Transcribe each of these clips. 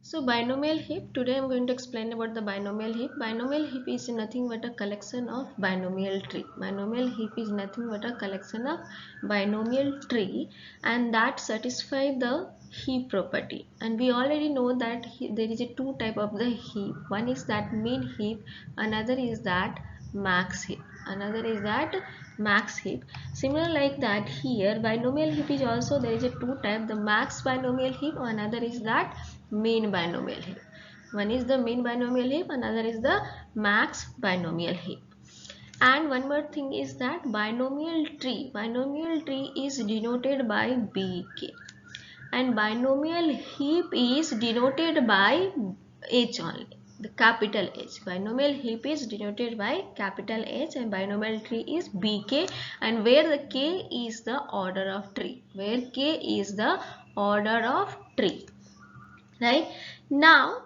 So binomial heap, today I'm going to explain about the binomial heap. Binomial heap is nothing but a collection of binomial tree. Binomial heap is nothing but a collection of binomial tree and that satisfy the heap property. And we already know that there is a two type of the heap. One is that mean heap, another is that max heap. Another is that max heap. Similar like that here binomial heap is also there is a two type, the max binomial heap, another is that mean binomial heap. One is the mean binomial heap, another is the max binomial heap. And one more thing is that binomial tree is denoted by bk and binomial heap is denoted by h only, the capital H. Binomial heap is denoted by capital H and binomial tree is bk, and where the k is the order of tree, where k is the order of tree. Right now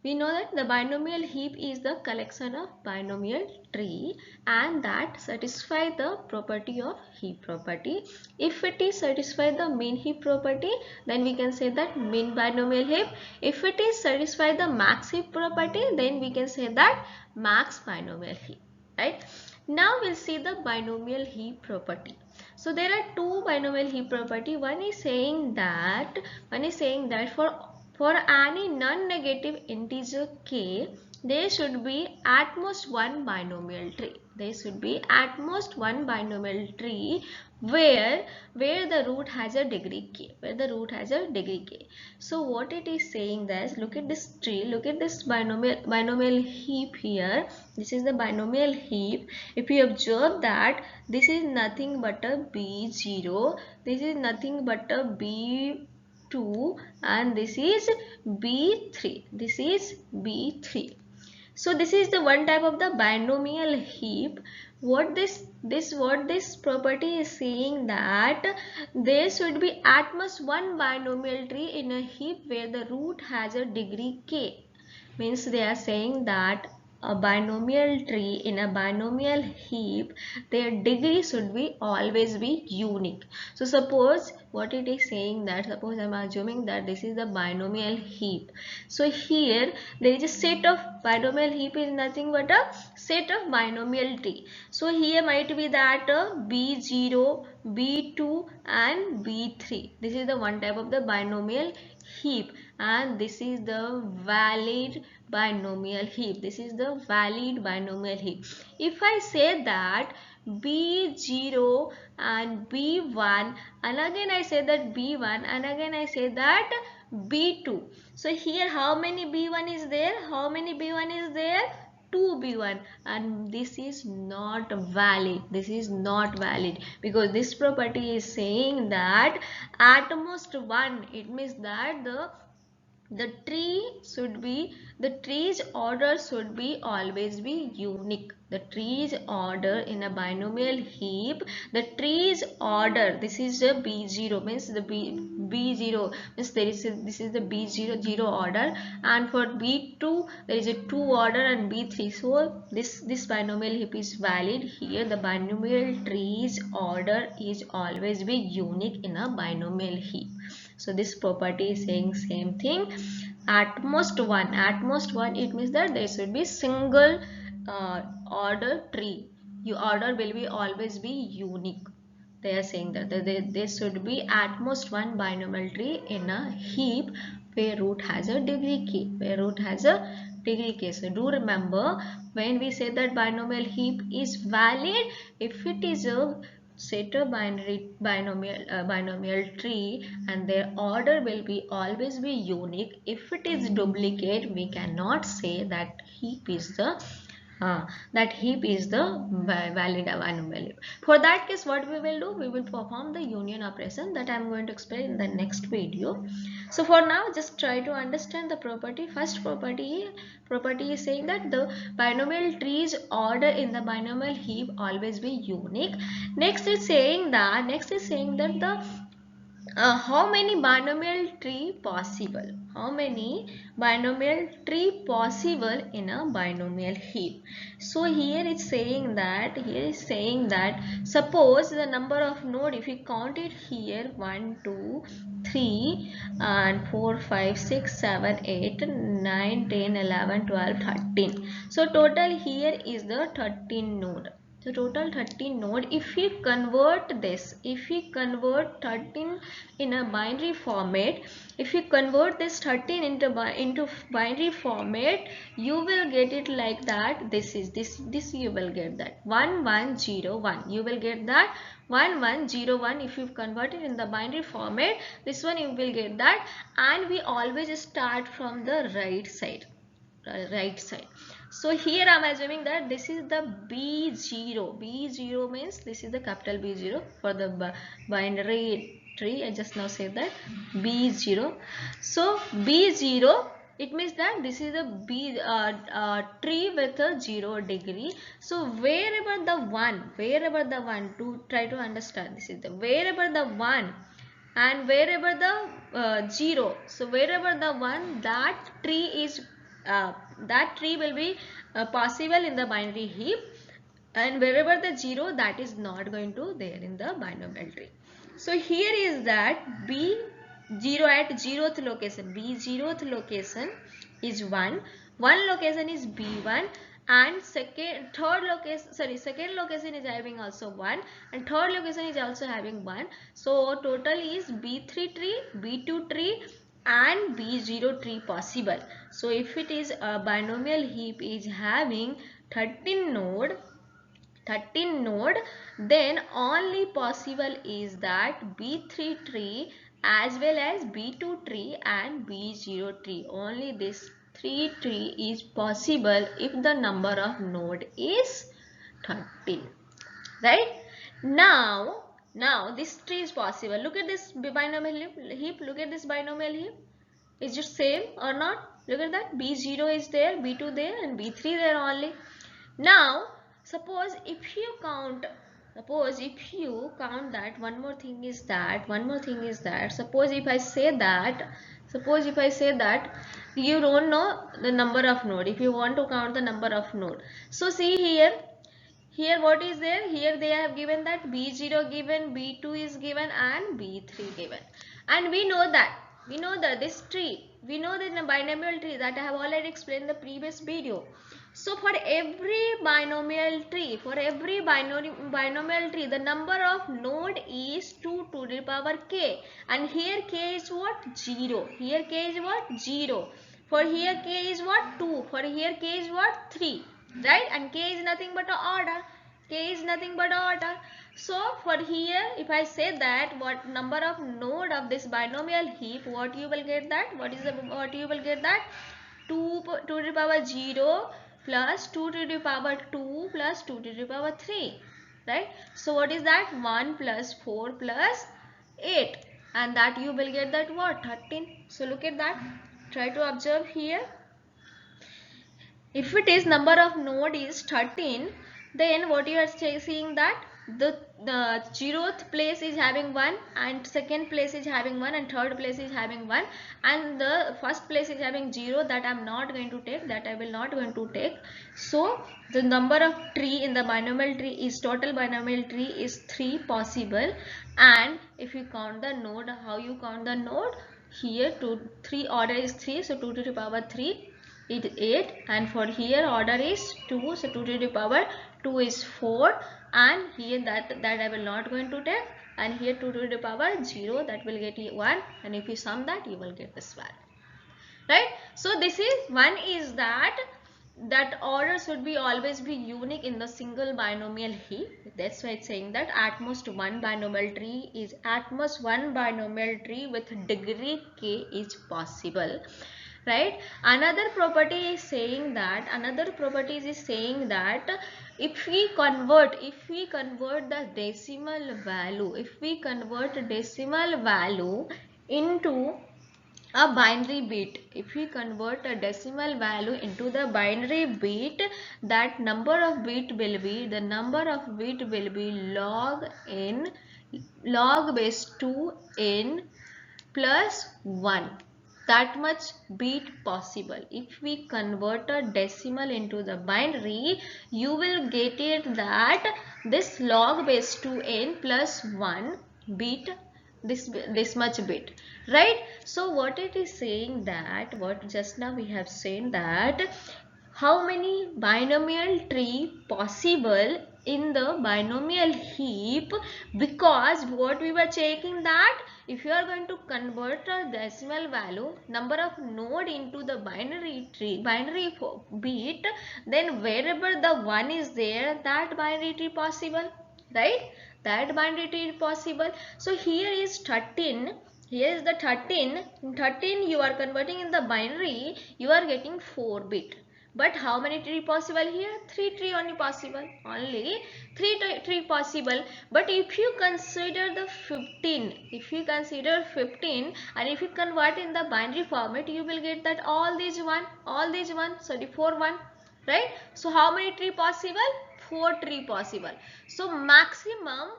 we know that the binomial heap is the collection of binomial tree and that satisfy the property of heap property. If it is satisfy the mean heap property, then we can say that mean binomial heap. If it is satisfy the max heap property, then we can say that max binomial heap. Right now we'll see the binomial heap property. So there are two binomial heap property. One is saying that for any non-negative integer k, there should be at most one binomial tree. There should be at most one binomial tree where the root has a degree k. Where the root has a degree k. So what it is saying that, look at this tree, look at this binomial heap here. This is the binomial heap. If you observe that this is nothing but a b0, this is nothing but a b2 and this is b3, this is b3. So this is the one type of the binomial heap. What this property is saying that there should be at most one binomial tree in a heap where the root has a degree k. Means they are saying that a binomial tree in a binomial heap, their degree should be always be unique. So suppose what it is saying that, suppose I am assuming that this is the binomial heap. So here there is a set of binomial heap is nothing but a set of binomial tree. So here might be that b0, b2 and b3. This is the one type of the binomial heap and this is the valid binomial heap. This is the valid binomial heap. If I say that b0 and b1 and again I say that b1 and again I say that b2. So here how many b1 is there? How many b1 is there? 2b1, and this is not valid. This is not valid because this property is saying that at most one. It means that the tree's order should be always be unique. The tree's order in a binomial heap, the tree's order, this is a b0 means the b0 means this is the b0 order, and for b2 there is a 2 order and b3. So this binomial heap is valid. Here the binomial tree's order is always be unique in a binomial heap. So this property is saying same thing. At most one, it means that there should be single order tree. Your order will be always be unique. They are saying that there should be at most one binomial tree in a heap where root has a degree k. Where root has a degree k. So do remember, when we say that binomial heap is valid, if it is a set a binomial tree and their order will be always be unique. If it is duplicate, we cannot say that heap is the valid binomial heap. For that case, what we will do, we will perform the union operation that I am going to explain in the next video. So for now, just try to understand the property. First property is saying that the binomial tree's order in the binomial heap always be unique. Next is saying that the how many binomial tree possible? How many binomial tree possible in a binomial heap? So here it's saying that suppose the number of node, if you count it here, 1 2 3 and 4 5 6 7 8 9 10 11 12 13. So total here is the 13 node. So total 13 node. If we convert 13 in a binary format, if you convert this 13 into binary format, you will get it like that. This you will get that 1101. You will get that 1101. If you convert it in the binary format, this one you will get that. And we always start from the right side. So here I am assuming that this is the B0. B0 means this is the capital B0 for the binary tree. I just now said that B0. So B0, it means that this is a tree with a 0 degree. So wherever the one to try to understand, this is the wherever the 1 and wherever the 0, so wherever the 1, that tree will be possible in the binary heap, and wherever the 0, that is not going to there in the binomial tree. So here is that B0 at 0th location, B0th location is 1, one location is B1, and second location is having also 1, and third location is also having 1. So total is B3 tree, B2 tree and B0 tree possible. So if it is a binomial heap is having 13 node, then only possible is that B3 tree as well as B2 tree and B0 tree. Only this 3 tree is possible if the number of node is 13. Right? Now this tree is possible. Look at this binomial heap. Look at this binomial heap. Is it same or not? Look at that. B0 is there, B2 there, and B3 there only. Now suppose if you count that, one more thing is that suppose if I say that you don't know the number of node, if you want to count the number of node. So see here what is there? Here they have given that B0 given, B2 is given and B3 given. And we know that this tree, we know that in a binomial tree, that I have already explained in the previous video. So for every binomial tree, the number of node is 2 to the power k. And here k is what? 0. Here k is what? 0. For here k is what? 2. For here k is what? 3. Right? And k is nothing but order. So for here, if I say that what number of node of this binomial heap, what you will get that? What you will get that? 2 to the power 0 plus 2 to the power 2 plus 2 to the power 3. Right? So what is that? 1 plus 4 plus 8. And that you will get that what? 13. So look at that. Try to observe here. If it is number of node is 13, then what you are seeing that the 0th place is having 1 and second place is having 1 and third place is having 1 and the first place is having 0. That I am not going to take, that I will not going to take. So the number of tree in the binomial tree is, total binomial tree is 3 possible. And if you count the node, how you count the node? Here 3 order is 3, so 2 to the power 3 is 8, and for here order is 2, so 2 to the power 2 is 4, and here that I will not going to take, and here 2 to the power 0, that will get you 1, and if you sum that you will get this value. Right? So this is one is that order should be always be unique in the single binomial heap. That's why it's saying that at most one binomial tree with degree k is possible. Right? Another property is saying that if we convert the decimal value, into a binary bit, if we convert a decimal value into the binary bit, that number of bit will be log n log base 2n plus 1. That much bit possible. If we convert a decimal into the binary, you will get it that this log base 2n plus 1 bit, this much bit, right? So what it is saying that, what just now we have said that how many binomial tree possible in the binomial heap, because what we were checking that if you are going to convert a decimal value number of node into the binary tree, binary bit, then wherever the 1 is there, that binary tree possible, right? That binary tree possible. So here is 13. Here is the 13. In 13 you are converting in the binary, you are getting 4 bit. But how many tree possible here? 3 tree only possible. Only 3 tree possible. But if you consider the 15, if you consider 15 and if you convert in the binary format, you will get that all these 1, sorry 4 1, right? So how many tree possible? 4 tree possible. So maximum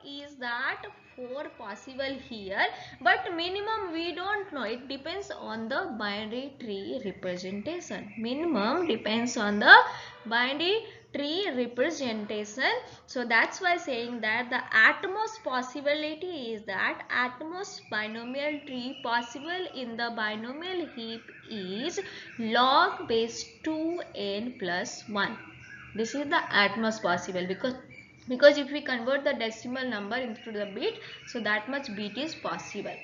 is that 4 possible here, but minimum we don't know. It depends on the binary tree representation. Minimum depends on the binary tree representation. So that's why saying that the utmost possibility is that utmost binomial tree possible in the binomial heap is log base 2n plus 1. This is the utmost possible, because if we convert the decimal number into the bit, so that much bit is possible.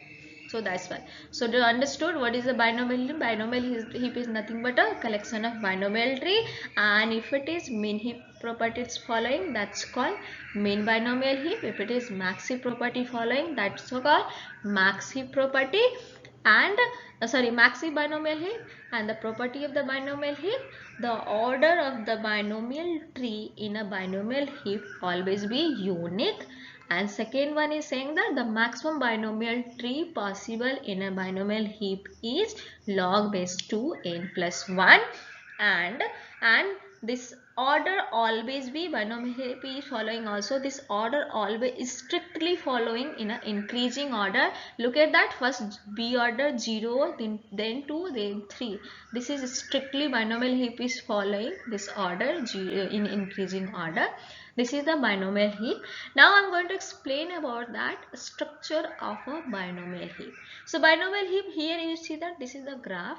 So that's why. So do you understood what is a binomial heap? Binomial heap is nothing but a collection of binomial tree, and if it is min heap properties following, that's called min binomial heap. If it is max heap property following, that's called max heap property. And max heap binomial heap. And the property of the binomial heap, the order of the binomial tree in a binomial heap always be unique. And second one is saying that the maximum binomial tree possible in a binomial heap is log base 2n plus 1. And this order always be binomial heap is following also, this order always is strictly following in an increasing order. Look at that, first b order 0, then 2, then 3. This is strictly binomial heap is following this order in increasing order. This is the binomial heap. Now I'm going to explain about that structure of a binomial heap. So binomial heap, here you see that this is the graph.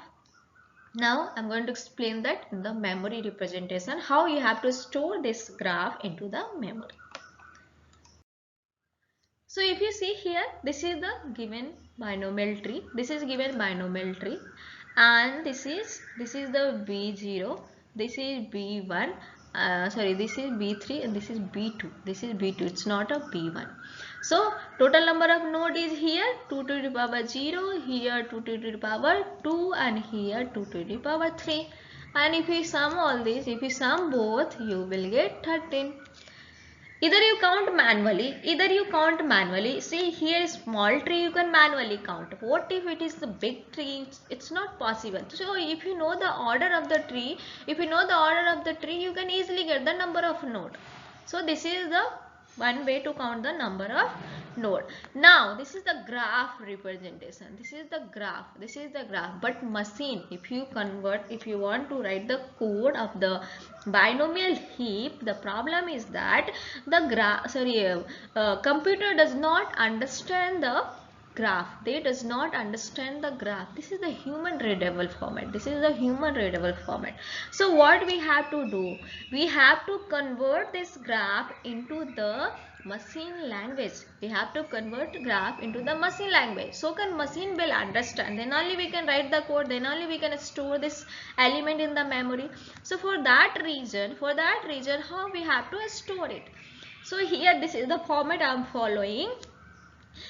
Now I'm going to explain that in the memory representation, how you have to store this graph into the memory. So if you see here, this is the given binomial tree. This is given binomial tree, and this is the B0. This is B1. This is B3 and this is B2. This is B2. It's not a B1. So total number of node is here 2 to the power 0, here 2 to the power 2, and here 2 to the power 3. And if you sum all these, if you sum both, you will get 13. Either you count manually, see here is small tree, you can manually count. What if it is the big tree? It's not possible. So if you know the order of the tree, you can easily get the number of node. So this is the one way to count the number of node. Now this is the graph representation. This is the graph. But machine, if you want to write the code of the binomial heap, the problem is that the computer does not understand the graph. They does not understand the graph. This is the human readable format. So what we have to do, we have to convert this graph into the machine language. So can machine will understand, then only we can write the code, then only we can store this element in the memory. So for that reason, how we have to store it? So here this is the format I am following.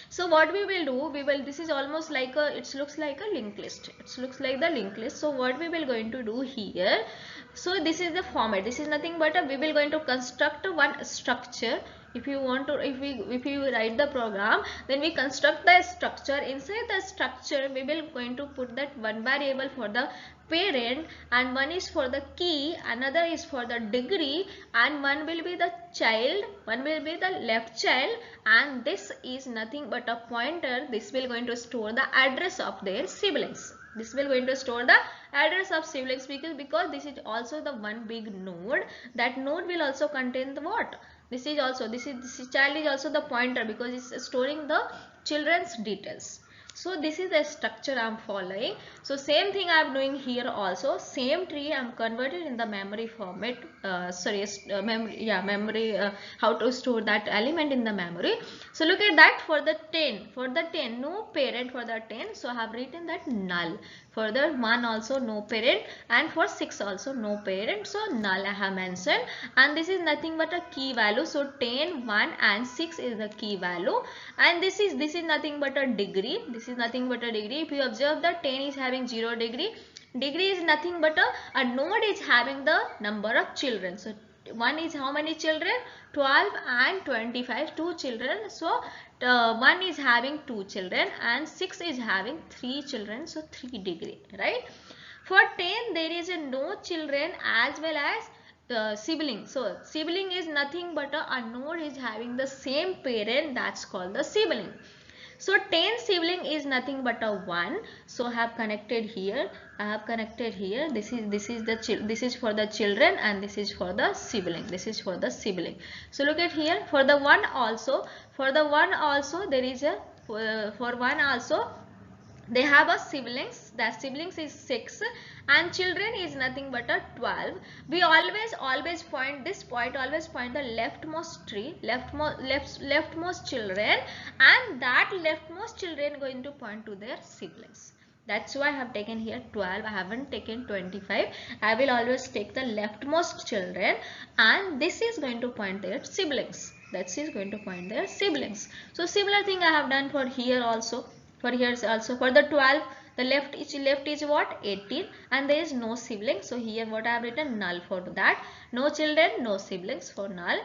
So what we will do, this is almost like it looks like a linked list. So what we will going to do here, so this is the format. This is nothing but we will going to construct one structure If you want to, if you write the program, then we construct the structure. Inside the structure we will going to put that one variable for the parent, and one is for the key, another is for the degree, and one will be the child, one will be the left child, and this is nothing but a pointer. This will going to store the address of their siblings. This will going to store the address of siblings, because this is also the one big node. That node will also contain the what? This is also, this child is also the pointer, because it's storing the children's details. So this is the structure I am following. So same thing I am doing here also. Same tree I am converted in the memory format. Memory. How to store that element in the memory. So look at that. For the 10, no parent for the 10. So I have written that null. For the 1 also no parent, and for 6 also no parent. So null I have mentioned, and this is nothing but a key value. So 10, 1 and 6 is the key value, and this is nothing but a degree. This is nothing but a degree. If you observe that 10 is having 0 degree. Degree is nothing but a node is having the number of children. So 1 is how many children? 12 and 25, 2 children. So 1 is having 2 children and 6 is having 3 children. So 3 degree, right? For 10 there is no children as well as sibling. So sibling is nothing but a node is having the same parent, that's called the sibling. So 10 sibling is nothing but a 1. So I have connected here. I have connected here. This is for the children, and this is for the sibling. This is for the sibling. So look at here. For the 1 also. For the 1 also there is a for 1 also they have a siblings. That siblings is 6, and children is nothing but a 12. We always point this point, always point the leftmost tree, leftmost children, and that leftmost children going to point to their siblings. That's why I have taken here 12. I haven't taken 25. I will always take the leftmost children, and this is going to point their siblings. That is going to point their siblings. So similar thing I have done for here also. For here also, for the 12, the left is what? 18, and there is no siblings. So here what I have written? Null for that. No children, no siblings, for null.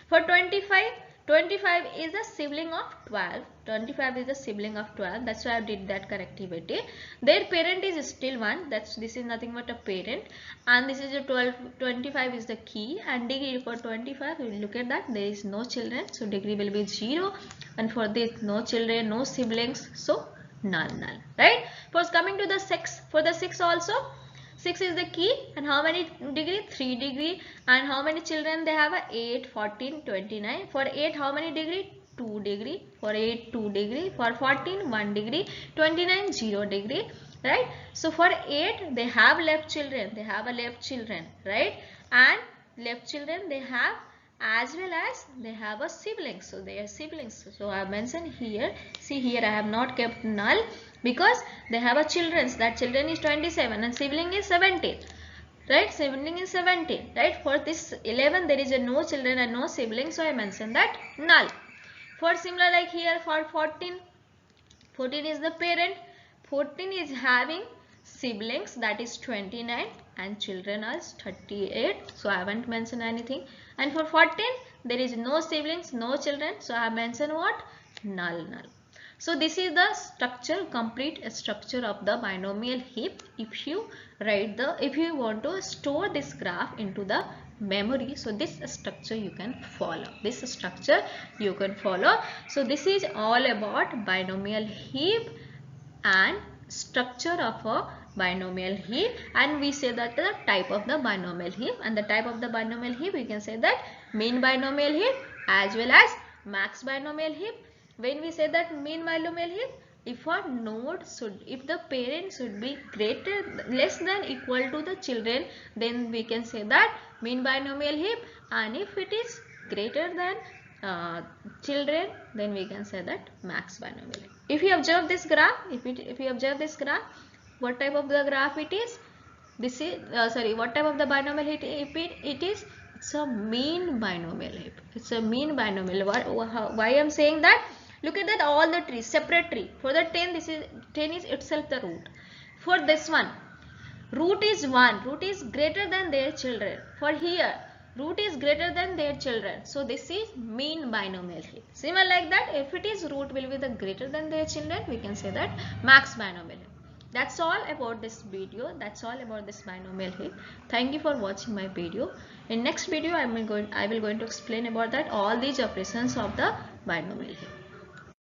For 25, 25 is a sibling of 12. 25 is a sibling of 12. That's why I did that correctivity. Their parent is still 1. This is nothing but a parent. And this is a 12. 25 is the key. And degree for 25, we will look at that. There is no children. So degree will be 0. And for this, no children, no siblings. So null. Right? For coming to the 6. For the 6 also, 6 is the key, and how many degree? 3 degree. And how many children they have? 8, 14, 29. For 8, how many degree? 2 degree. For 8, 2 degree. For 14, 1 degree. 29, 0 degree. Right? So for 8, they have left children. They have a left children. Right? And left children they have, as well as they have a sibling. So they are siblings. So I have mentioned here. See here I have not kept null, because they have a children. That children is 27 and sibling is 17. Right? Sibling is 17. Right? For this 11 there is a no children and no sibling. So I mentioned that null. For similar like here for 14. 14 is the parent. 14 is having siblings, that is 29, and children are 38. So I haven't mentioned anything. And for 14 there is no siblings, no children. So I have mentioned what? Null. So this is the structure, complete structure of the binomial heap. If you want to store this graph into the memory, so this structure you can follow. So this is all about binomial heap and structure of a binomial heap, and we say that the type of the binomial heap, and the type of the binomial heap we can say that mean binomial heap as well as max binomial heap. When we say that mean binomial heap, if the parent should be less than equal to the children, then we can say that mean binomial heap, and if it is greater than children, then we can say that max binomial heap. If you observe this graph, what type of the graph it is? This is what type of the binomial heap it is? It's a mean binomial heap. It's a mean binomial. Why I am saying that? Look at that, all the trees, separate tree. For the 10, 10 is itself the root. For this one, root is 1. Root is greater than their children. For here, root is greater than their children. So this is mean binomial heap. Similar like that, if it is root will be the greater than their children, we can say that max binomial heap. That's all about this video. That's all about this binomial heap. Thank you for watching my video. In next video, I will going to explain about that all these operations of the binomial heap.